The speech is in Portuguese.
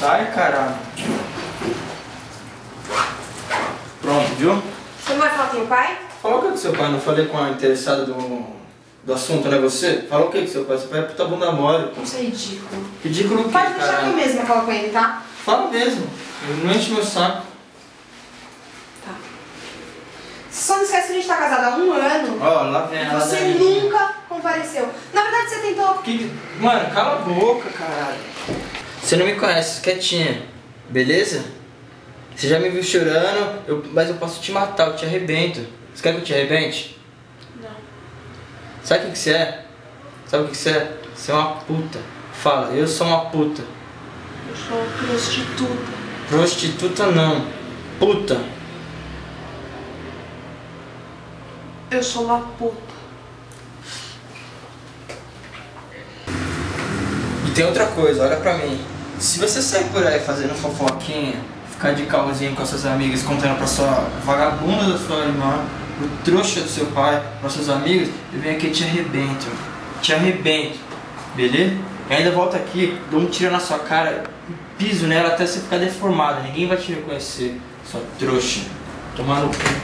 Sai, caralho. Pronto, viu? Você não vai falar com teu pai? Falou o que com seu pai? Não falei com a interessada do assunto, não é você? Falou o que com seu pai? Seu pai é puta bunda mole. Isso é ridículo. Ridículo o quê, Pode deixar que eu caralho? mesma falo com ele, tá? Fala mesmo. Não enche meu saco. Tá. Você só não esquece que a gente tá casado há 1 ano. Ó, lá vem ela. Você nunca compareceu. Na verdade, você tentou. Mano, cala a boca, caralho. Você não me conhece, quietinha. Beleza? Você já me viu chorando, mas eu posso te matar, eu te arrebento. Você quer que eu te arrebente? Não. Sabe o que você é? Sabe o que você é? Você é uma puta. Fala, eu sou uma puta. Eu sou prostituta. Prostituta não. Puta. Eu sou uma puta. E tem outra coisa, olha pra mim. Se você sair por aí fazendo fofoquinha, ficar de caosinho com as suas amigas, contando pra sua vagabunda da sua irmã, o trouxa do seu pai, para seus amigos, eu venho aqui e te arrebento. Te arrebento. Beleza? E ainda volto aqui, dou um tiro na sua cara, piso nela até você ficar deformada. Ninguém vai te reconhecer, sua trouxa. Tomar no cu.